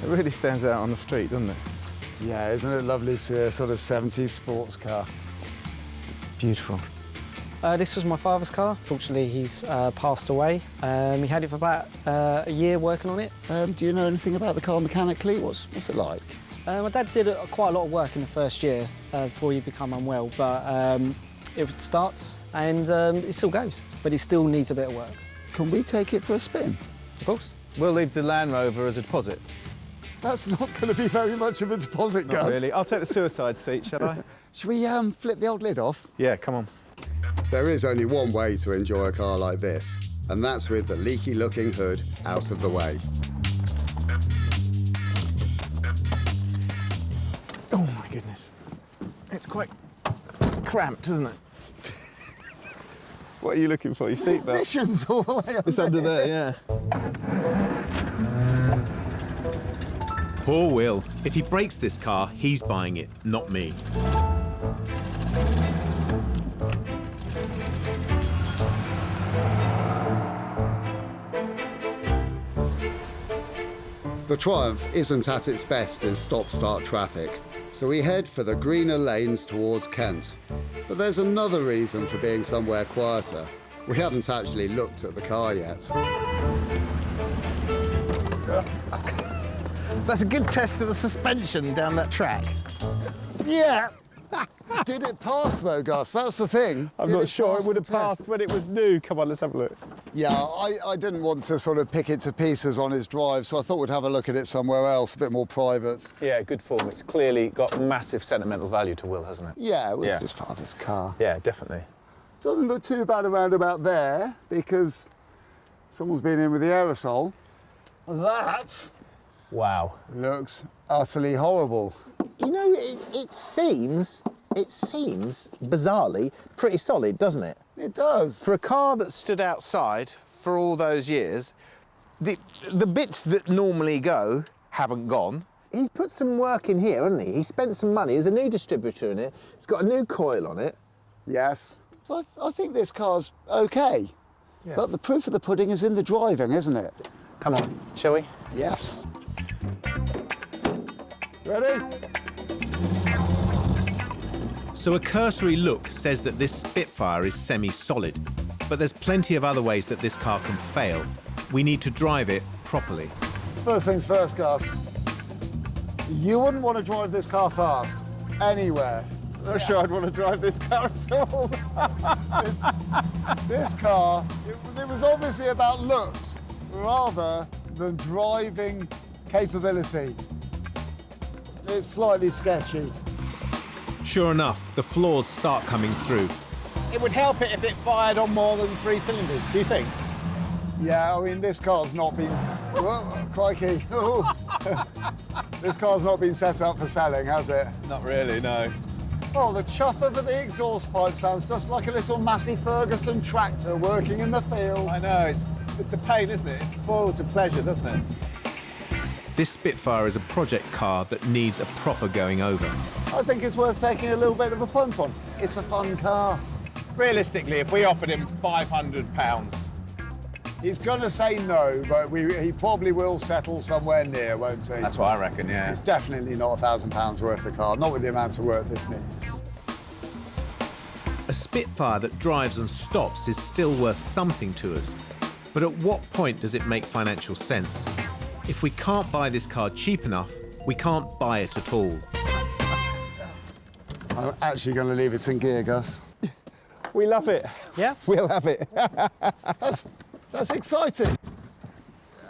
It really stands out on the street, doesn't it? Yeah, isn't it lovely to see a sort of 70s sports car? Beautiful. This was my father's car. Fortunately, he's passed away. He had it for about a year working on it. Do you know anything about the car mechanically? What's it like? My dad did quite a lot of work in the first year before he became unwell, but it starts and it still goes, but it still needs a bit of work. Can we take it for a spin? Of course. We'll leave the Land Rover as a deposit. That's not going to be very much of a deposit, Gus. Not really. I'll take the suicide seat, shall I? Should we flip the old lid off? Yeah, come on. There is only one way to enjoy a car like this, and that's with the leaky-looking hood out of the way. Oh, my goodness. It's quite cramped, isn't it? What are you looking for? Your seatbelt? Missions all the way up It's under there, yeah. Poor Will. If he breaks this car, he's buying it, not me. The Triumph isn't at its best in stop-start traffic, so we head for the greener lanes towards Kent. But there's another reason for being somewhere quieter. We haven't actually looked at the car yet. That's a good test of the suspension down that track. Yeah! Did it pass, though, Gus? That's the thing. I'm Did not it sure pass it would the have passed test? when it was new. Come on, let's have a look. Yeah, I didn't want to sort of pick it to pieces on his drive, so I thought we'd have a look at it somewhere else, a bit more private. Yeah, good form. It's clearly got massive sentimental value to Will, hasn't it? Yeah, it was Yeah. his father's car. Yeah, definitely. Doesn't look too bad around about there, because someone's been in with the aerosol. That Wow. looks utterly horrible. You know, it seems bizarrely pretty solid, doesn't it? It does. For a car that stood outside for all those years, the bits that normally go haven't gone. He's put some work in here, hasn't he? He spent some money. There's a new distributor in it. It's got a new coil on it. Yes. So I think this car's okay. Yeah. But the proof of the pudding is in the driving, isn't it? Come on, shall we? Yes. Ready? So a cursory look says that this Spitfire is semi-solid, but there's plenty of other ways that this car can fail. We need to drive it properly. First things first, Gus. You wouldn't want to drive this car fast, anywhere. I'm not sure I'd want to drive this car at all. This car, it was obviously about looks rather than driving capability. It's slightly sketchy. Sure enough, the flaws start coming through. It would help it if it fired on more than 3 cylinders, do you think? Yeah, I mean, this car's not been... Whoa, crikey. Oh. This car's not been set up for selling, has it? Not really, no. Oh, the chuff over the exhaust pipe sounds just like a little Massey Ferguson tractor working in the field. I know, it's a pain, isn't it? It spoils the pleasure, doesn't it? This Spitfire is a project car that needs a proper going over. I think it's worth taking a little bit of a punt on. It's a fun car. Realistically, if we offered him £500, He's going to say no, but he probably will settle somewhere near, won't he? that's what I reckon, yeah. It's definitely not £1,000 worth of car, not with the amount of work this needs. A Spitfire that drives and stops is still worth something to us. But at what point does it make financial sense? If we can't buy this car cheap enough, we can't buy it at all. I'm actually going to leave it in gear, Gus. We love it. Yeah? We'll have it. That's exciting.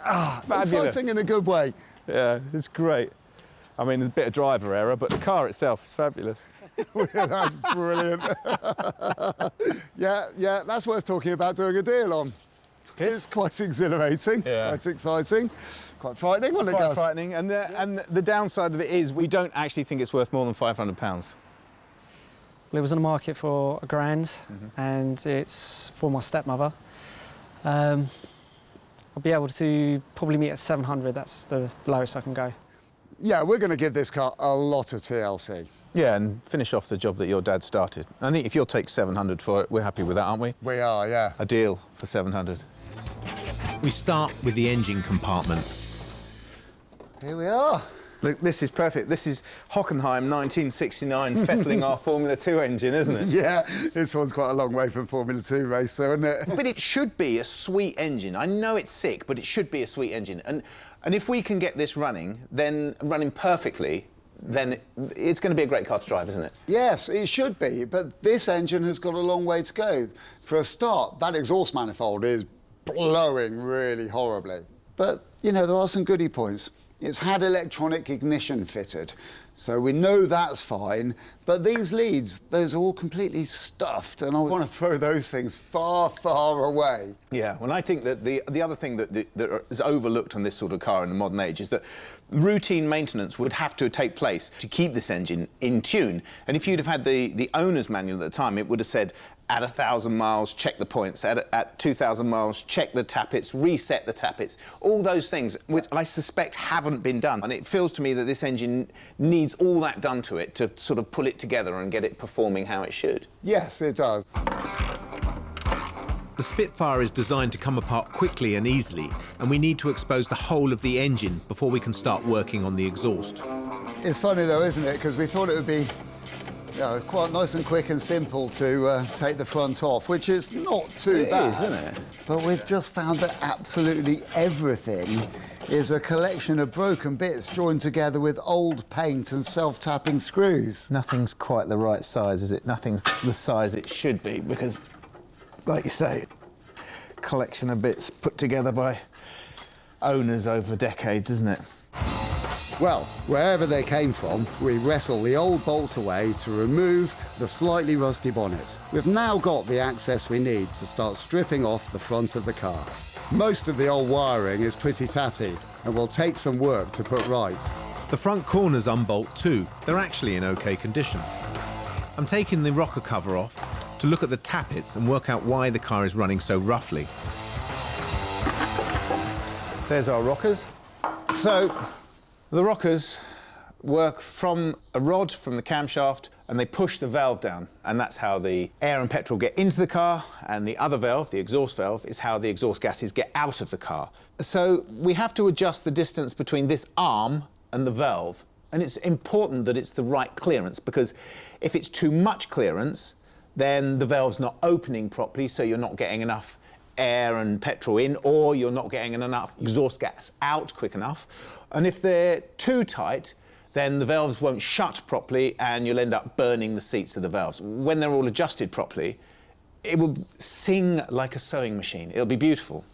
Fabulous. Exciting in a good way. Yeah, it's great. I mean, there's a bit of driver error, but the car itself is fabulous. That's brilliant. yeah, that's worth talking about doing a deal on. It's quite exhilarating, Yeah. quite exciting, quite frightening, wasn't it, Quite Gus? frightening, and the downside of it is we don't actually think it's worth more than £500. Well, it was on the market for £1,000, and it's for my stepmother. I'll be able to probably meet at 700. That's the lowest I can go. Yeah, we're going to give this car a lot of TLC. Yeah, and finish off the job that your dad started. I think if you'll take 700 for it, we're happy with that, aren't we? We are, yeah. A deal for 700. We start with the engine compartment. Here we are. Look, this is perfect. This is Hockenheim 1969 fettling our Formula 2 engine, isn't it? Yeah, this one's quite a long way from Formula 2 racer, isn't it? But it should be a sweet engine. I know it's sick, but it should be a sweet engine. And if we can get this running perfectly, then it's going to be a great car to drive, isn't it? Yes, it should be, but this engine has got a long way to go. For a start, that exhaust manifold is blowing really horribly. But, you know, there are some goodie points. It's had electronic ignition fitted, so we know that's fine, but these leads, those are all completely stuffed, and I want to throw those things far, far away. Yeah, well, I think that the other thing that is overlooked on this sort of car in the modern age is that routine maintenance would have to take place to keep this engine in tune. And if you'd have had the owner's manual at the time, it would have said, at 1,000 miles, check the points. At 2,000 miles, check the tappets, reset the tappets. All those things, which I suspect haven't been done. And it feels to me that this engine needs all that done to it to sort of pull it together and get it performing how it should. Yes, it does. The Spitfire is designed to come apart quickly and easily, and we need to expose the whole of the engine before we can start working on the exhaust. It's funny though, isn't it? Because we thought it would be quite nice and quick and simple to take the front off, which is not too bad. It is, isn't it? But we've just found that absolutely everything is a collection of broken bits joined together with old paint and self-tapping screws. Nothing's quite the right size, is it? Nothing's the size it should be, because, like you say, collection of bits put together by owners over decades, isn't it? Well, wherever they came from, we wrestle the old bolts away to remove the slightly rusty bonnet. We've now got the access we need to start stripping off the front of the car. Most of the old wiring is pretty tatty and will take some work to put right. The front corners unbolt too. They're actually in OK condition. I'm taking the rocker cover off to look at the tappets and work out why the car is running so roughly. There's our rockers. So, the rockers work from a rod from the camshaft and they push the valve down, and that's how the air and petrol get into the car, and the other valve, the exhaust valve, is how the exhaust gases get out of the car. So we have to adjust the distance between this arm and the valve, and it's important that it's the right clearance, because if it's too much clearance, then the valve's not opening properly, so you're not getting enough air and petrol in, or you're not getting enough exhaust gas out quick enough. And if they're too tight, then the valves won't shut properly and you'll end up burning the seats of the valves. When they're all adjusted properly, it will sing like a sewing machine. It'll be beautiful.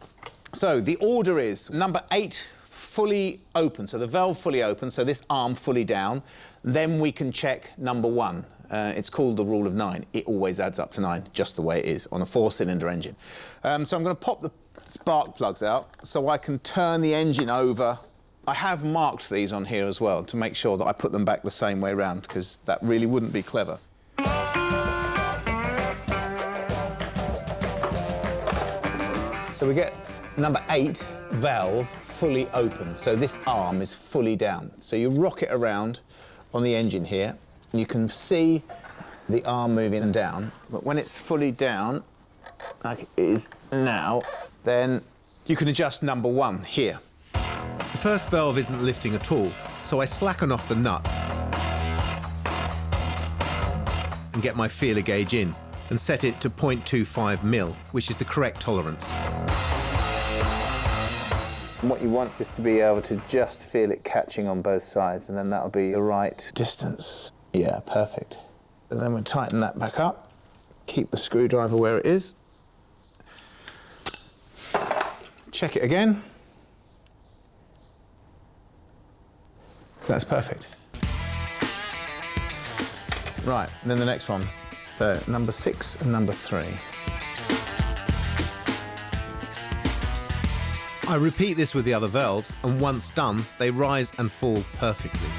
So the order is number 8, fully open, so the valve fully open, so this arm fully down. Then we can check number 1. It's called the rule of 9. It always adds up to 9, just the way it is on a 4-cylinder engine. So I'm going to pop the spark plugs out so I can turn the engine over. I have marked these on here as well to make sure that I put them back the same way round, because that really wouldn't be clever. So we get number 8 valve fully open, so this arm is fully down. So you rock it around on the engine here, and you can see the arm moving down, but when it's fully down, like it is now, then you can adjust number 1 here. The first valve isn't lifting at all, so I slacken off the nut and get my feeler gauge in and set it to 0.25 mil, which is the correct tolerance. What you want is to be able to just feel it catching on both sides, and then that'll be the right distance. Yeah, perfect. And then we'll tighten that back up, keep the screwdriver where it is. Check it again. So that's perfect. Right, and then the next one. So number 6 and number 3. I repeat this with the other valves, and once done, they rise and fall perfectly.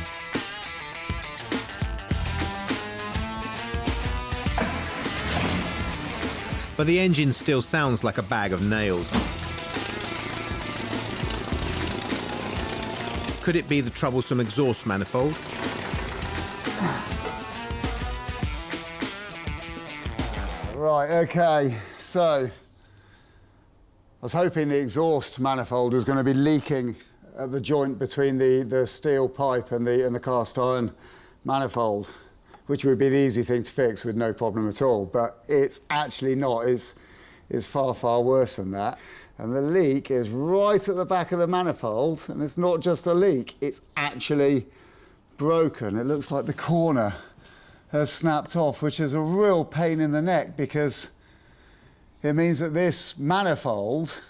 But the engine still sounds like a bag of nails. Could it be the troublesome exhaust manifold? Right, OK, so I was hoping the exhaust manifold was going to be leaking at the joint between the steel pipe and the cast iron manifold, which would be the easy thing to fix with no problem at all. But it's actually not. It's far, far worse than that. And the leak is right at the back of the manifold, and it's not just a leak, it's actually broken. It looks like the corner has snapped off, which is a real pain in the neck because it means that this manifold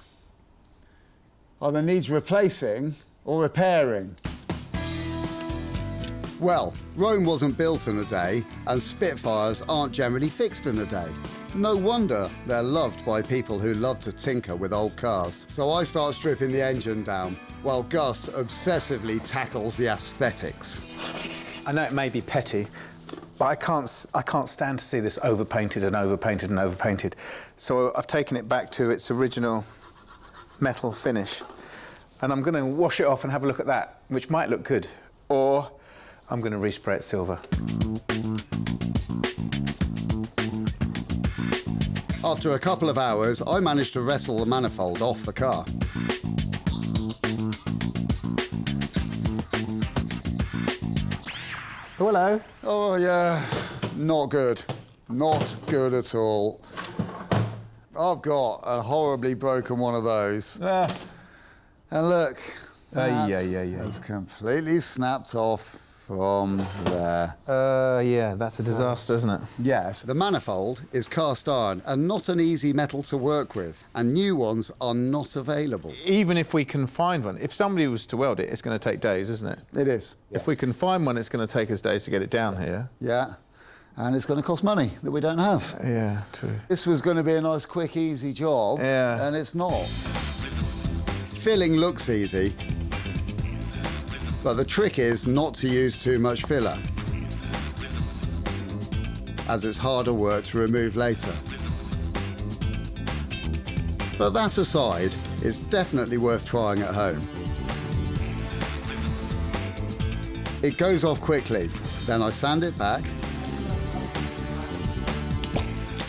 either needs replacing or repairing. Well, Rome wasn't built in a day, and Spitfires aren't generally fixed in a day. No wonder they're loved by people who love to tinker with old cars. So I start stripping the engine down, while Gus obsessively tackles the aesthetics. I know it may be petty, but I can't stand to see this overpainted and overpainted and overpainted. So I've taken it back to its original metal finish. And I'm going to wash it off and have a look at that, which might look good. Or I'm going to respray it silver. After a couple of hours, I managed to wrestle the manifold off the car. Oh, hello. Oh, yeah, not good. Not good at all. I've got a horribly broken one of those. And look, it's completely snapped off from there. Yeah, that's a disaster, isn't it? Yes, the manifold is cast iron and not an easy metal to work with, and new ones are not available. Even if we can find one, if somebody was to weld it, it's going to take days, isn't it? It is. If we can find one, it's going to take us days to get it down here. Yeah, and it's going to cost money that we don't have. Yeah, true. This was going to be a nice, quick, easy job, and it's not. Filling looks easy, but the trick is not to use too much filler, as it's harder work to remove later. But that aside, it's definitely worth trying at home. It goes off quickly, then I sand it back,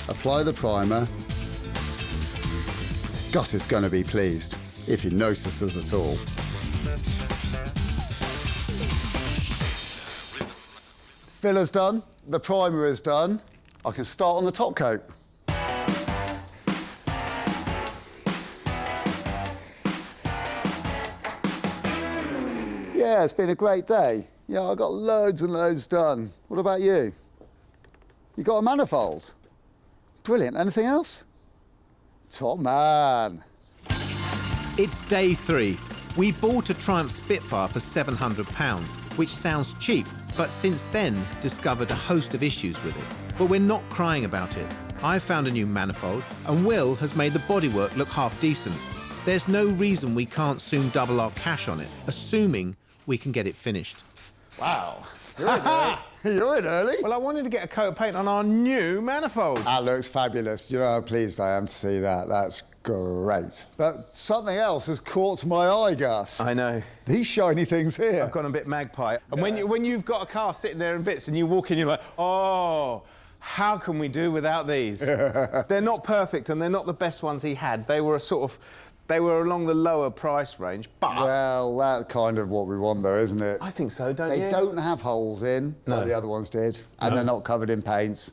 apply the primer. Gus is going to be pleased, if he notices at all. Filler's done, the primer is done. I can start on the top coat. Yeah, it's been a great day. Yeah, I got loads and loads done. What about you? You got a manifold? Brilliant. Anything else? Top man. It's day 3. We bought a Triumph Spitfire for £700, which sounds cheap, but since then discovered a host of issues with it. But we're not crying about it. I've found a new manifold, and Will has made the bodywork look half decent. There's no reason we can't soon double our cash on it, assuming we can get it finished. Wow. You're in early. You're in early. Well, I wanted to get a coat of paint on our new manifold. That looks fabulous. You know how pleased I am to see that. That's great. But something else has caught my eye, Gus. I know. These shiny things here. I've gone a bit magpie. And when you've got a car sitting there in bits and you walk in, you're like, oh, how can we do without these? They're not perfect and they're not the best ones he had. They were they were along the lower price range, but... Well, that's kind of what we want, though, isn't it? I think so, don't you? They don't have holes in, like the other ones did, and they're not covered in paints.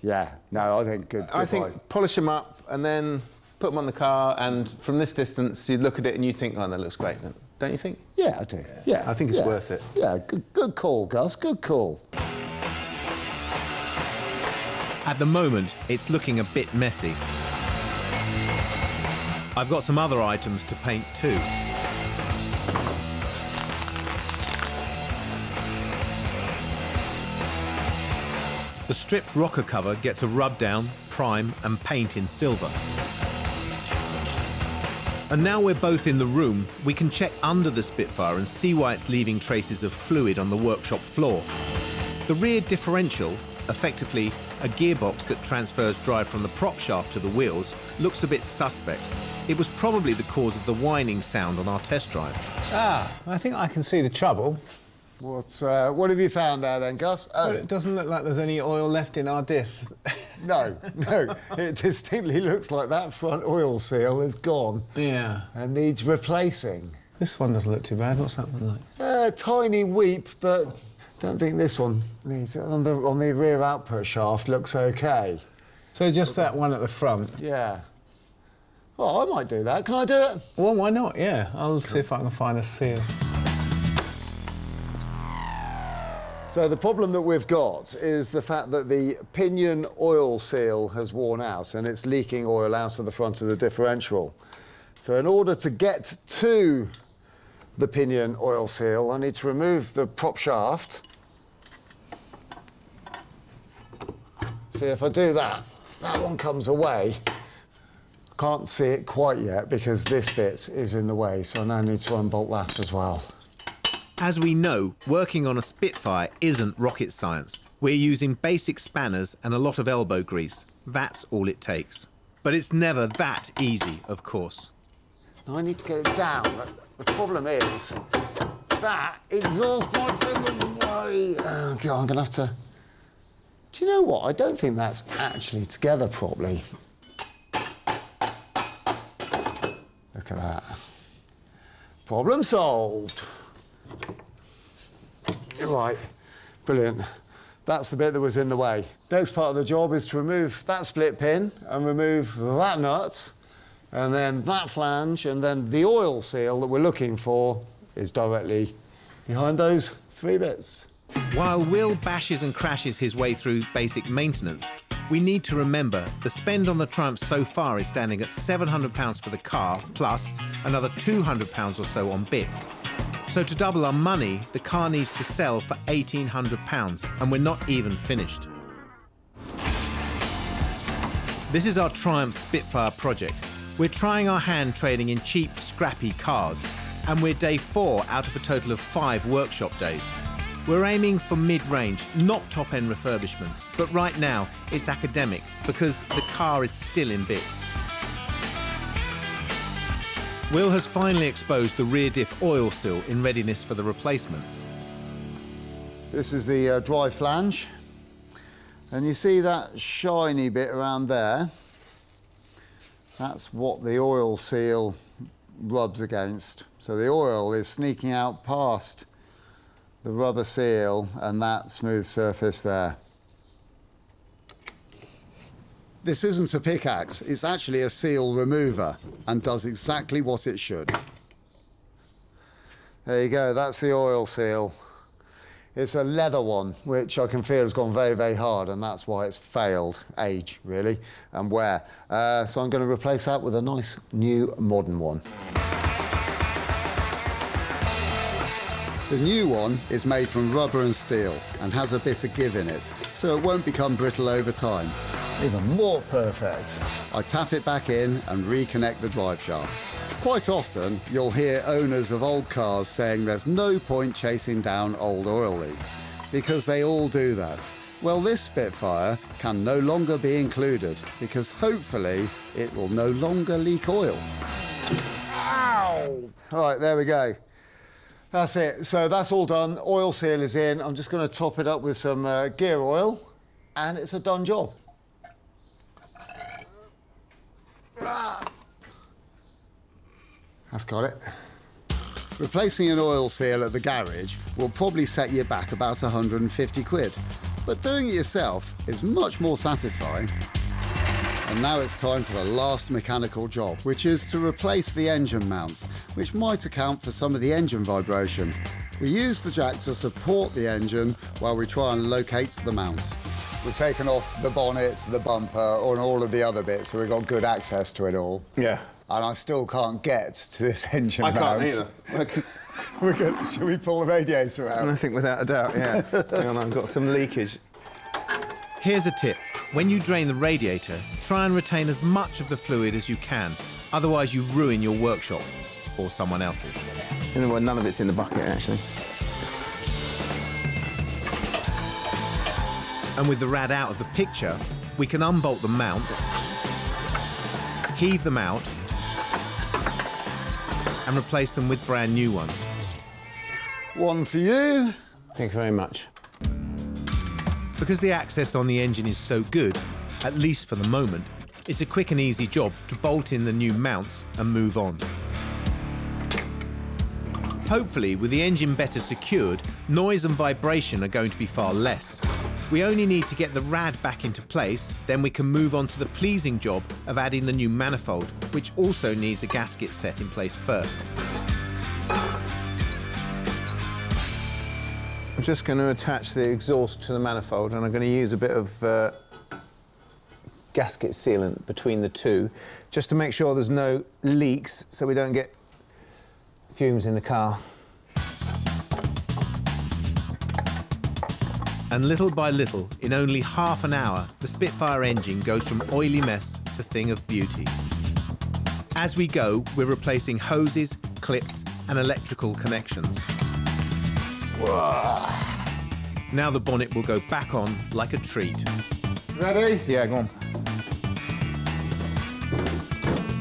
Yeah, no, I think good. I think polish them up and then put them on the car, and from this distance, you'd look at it and you'd think, oh, that looks great, don't you think? Yeah, I do. Yeah, I think it's worth it. Yeah, good call, Gus, good call. At the moment, it's looking a bit messy. I've got some other items to paint too. The stripped rocker cover gets a rub down, prime and paint in silver. And now we're both in the room, we can check under the Spitfire and see why it's leaving traces of fluid on the workshop floor. The rear differential, effectively a gearbox that transfers drive from the prop shaft to the wheels, looks a bit suspect. It was probably the cause of the whining sound on our test drive. Ah, I think I can see the trouble. What have you found there then, Gus? Well, it doesn't look like there's any oil left in our diff. No, it distinctly looks like that front oil seal is gone. Yeah. And needs replacing. This one doesn't look too bad. What's that one like? Tiny weep, but don't think this one needs it. On the rear output shaft looks okay. So just that one at the front? Yeah. Well, I might do that. Can I do it? Well, why not? Yeah, I'll see if I can find a seal. So the problem that we've got is the fact that the pinion oil seal has worn out and it's leaking oil out of the front of the differential. So in order to get to the pinion oil seal, I need to remove the prop shaft. See, if I do that, that one comes away. Can't see it quite yet because this bit is in the way, so I now need to unbolt that as well. As we know, working on a Spitfire isn't rocket science. We're using basic spanners and a lot of elbow grease. That's all it takes. But it's never that easy, of course. Now I need to get it down. The problem is that exhaust pipe's in the way. Oh, God, I'm going to have to... Do you know what? I don't think that's actually together properly. Look at that. Problem solved. You're right. Brilliant. That's the bit that was in the way. Next part of the job is to remove that split pin and remove that nut, and then that flange, and then the oil seal that we're looking for is directly behind those three bits. While Will bashes and crashes his way through basic maintenance, we need to remember the spend on the Triumph so far is standing at £700 for the car, plus another £200 or so on bits. So to double our money, the car needs to sell for £1,800, and we're not even finished. This is our Triumph Spitfire project. We're trying our hand trading in cheap, scrappy cars, and we're day 4 out of a total of 5 workshop days. We're aiming for mid-range, not top-end refurbishments, but right now it's academic because the car is still in bits. Will has finally exposed the rear diff oil seal in readiness for the replacement. This is the dry flange, and you see that shiny bit around there? That's what the oil seal rubs against. So the oil is sneaking out past the rubber seal and that smooth surface there. This isn't a pickaxe, it's actually a seal remover and does exactly what it should. There you go, that's the oil seal. It's a leather one, which I can feel has gone very, very hard, and that's why it's failed age, really, and wear. So I'm going to replace that with a nice, new, modern one. The new one is made from rubber and steel and has a bit of give in it, so it won't become brittle over time. Even more perfect. I tap it back in and reconnect the drive shaft. Quite often, you'll hear owners of old cars saying there's no point chasing down old oil leaks, because they all do that. Well, this Spitfire can no longer be included, because hopefully it will no longer leak oil. Ow! All right, there we go. That's it. So that's all done. Oil seal is in. I'm just going to top it up with some gear oil, and it's a done job. That's got it. Replacing an oil seal at the garage will probably set you back about 150 quid, but doing it yourself is much more satisfying. And now it's time for the last mechanical job, which is to replace the engine mounts, which might account for some of the engine vibration. We use the jack to support the engine while we try and locate the mounts. We've taken off the bonnet, the bumper, and all of the other bits, so we've got good access to it all. Yeah. And I still can't get to this engine I mount. can't either. Should we pull the radiator out? I think without a doubt, yeah. Hang on, I've got some leakage. Here's a tip. When you drain the radiator, try and retain as much of the fluid as you can. Otherwise, you ruin your workshop, or someone else's. Well, none of it's in the bucket, actually. And with the rad out of the picture, we can unbolt the mount, heave them out, and replace them with brand new ones. One for you. Thank you very much. Because the access on the engine is so good, at least for the moment, it's a quick and easy job to bolt in the new mounts and move on. Hopefully, with the engine better secured, noise and vibration are going to be far less. We only need to get the rad back into place, then we can move on to the pleasing job of adding the new manifold, which also needs a gasket set in place first. I'm just going to attach the exhaust to the manifold, and I'm going to use a bit of gasket sealant between the two, just to make sure there's no leaks, so we don't get fumes in the car. And little by little, in only half an hour, the Spitfire engine goes from oily mess to thing of beauty. As we go, we're replacing hoses, clips, and electrical connections. Whoa. Now the bonnet will go back on like a treat. Ready? Yeah, go on.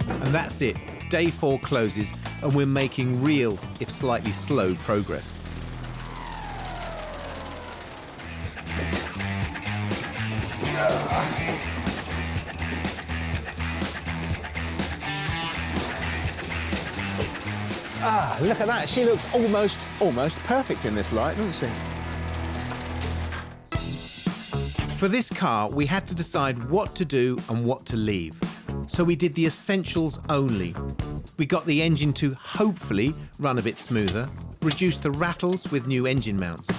And that's it. Day 4 closes, and we're making real, if slightly slow, progress. Ah, look at that. She looks almost perfect in this light, doesn't she? For this car, we had to decide what to do and what to leave. So we did the essentials only. We got the engine to hopefully run a bit smoother, reduced the rattles with new engine mounts,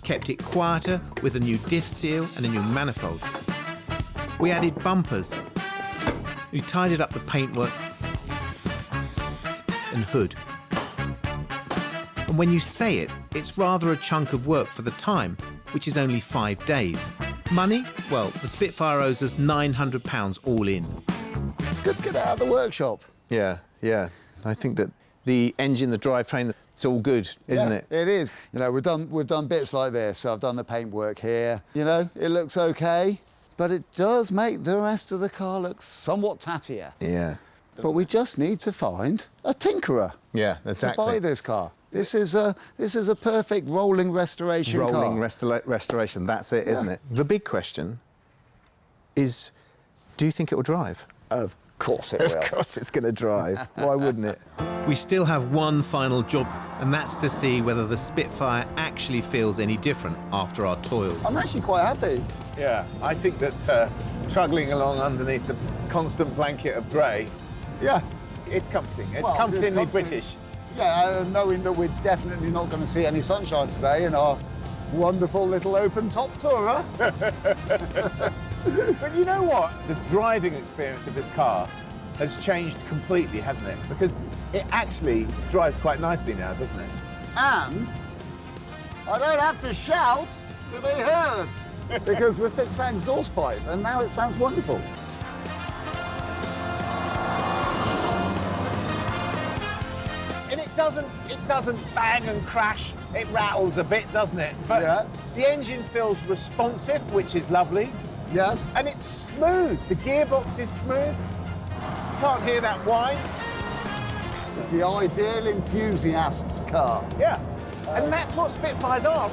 kept it quieter with a new diff seal and a new manifold. We added bumpers. We tidied up the paintwork and hood. And when you say it, it's rather a chunk of work for the time, which is only 5 days. Money? Well, the Spitfire owes us £900 all in. It's good to get it out of the workshop. Yeah, yeah. I think that the engine, the drivetrain, it's all good, isn't it? It is. You know, we've done bits like this. So I've done the paintwork here. You know, it looks okay, but it does make the rest of the car look somewhat tattier. Yeah. But we just need to find a tinkerer. Yeah, exactly. To buy this car. This is a perfect rolling restoration car. Rolling restoration, that's it, isn't it? The big question is, do you think it will drive? Of course it will. Of course it's going to drive. Why wouldn't it? We still have one final job, and that's to see whether the Spitfire actually feels any different after our toils. I'm actually quite happy. Yeah, I think that struggling along underneath the constant blanket of grey, Yeah. it's comforting. It's Well, comfortingly it's comforting. British. Yeah, knowing that we're definitely not going to see any sunshine today in our wonderful little open-top tourer. But you know what? The driving experience of this car has changed completely, hasn't it? Because it actually drives quite nicely now, doesn't it? And I don't have to shout to be heard because we've fixed that exhaust pipe and now it sounds wonderful. And it doesn't bang and crash. It rattles a bit, doesn't it? But Yeah. the engine feels responsive, which is lovely. Yes. And it's smooth. The gearbox is smooth. Can't hear that whine. It's the ideal enthusiast's car. Yeah. And that's what Spitfires are.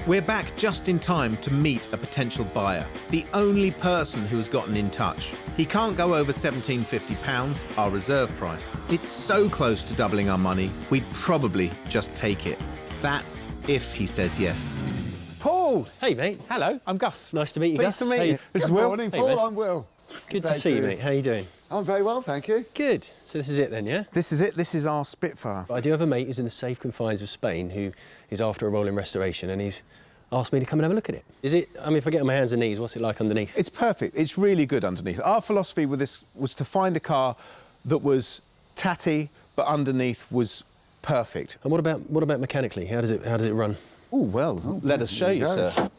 We're back just in time to meet a potential buyer, the only person who has gotten in touch. He can't go over £1,750, our reserve price. It's so close to doubling our money, we'd probably just take it. That's if he says yes. Paul! Hey, mate. Hello, I'm Gus. Nice to meet you, Pleased Gus. to meet Hey. you. This is Good Will. morning, Hey, Paul. mate. I'm Will. Good to Thanks, see you, Will. mate. How you doing? I'm very well, thank you. Good. So this is it then, yeah? This is it. This is our Spitfire. I do have a mate who's in the safe confines of Spain who is after a rolling restoration, and he's asked me to come and have a look at it. Is it, I mean, if I get on my hands and knees, what's it like underneath? It's perfect. It's really good underneath. Our philosophy with this was to find a car that was tatty, but underneath was perfect. And what about mechanically? How does it run? Oh, well, let us show you, go. sir.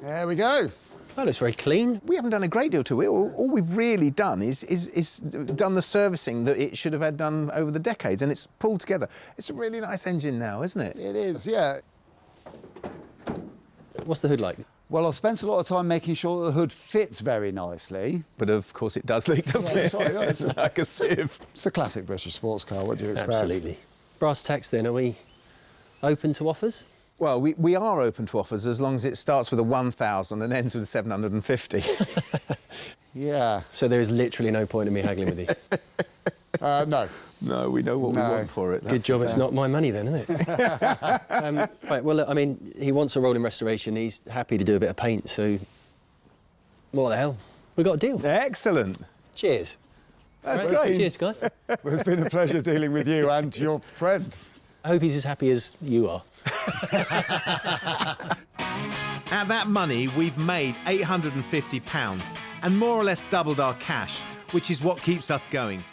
There we go. That looks very clean. We haven't done a great deal to it. All we've really done is done the servicing that it should have had done over the decades, and it's pulled together. It's a really nice engine now, isn't it? It is, yeah. What's the hood like? Well, I've spent a lot of time making sure the hood fits very nicely. But of course it does leak, doesn't Yeah, it? sorry, yeah, It's like a sieve. It's a classic British sports car, what do you expect? Absolutely. Brass tacks then, are we open to offers? Well, we are open to offers as long as it starts with a 1,000 and ends with a 750. Yeah. So there is literally no point in me haggling with you. No. No, we know what we No. want for it. Good job it's not my money then, isn't it? Right, well, look, I mean, he wants a rolling restoration. He's happy to do a bit of paint, so what the hell? We've got a deal. Excellent. Cheers. That's Right, great. Cheers, guys. Well, it's been a pleasure dealing with you and your friend. I hope he's as happy as you are. At that money, we've made £850 and more or less doubled our cash, which is what keeps us going.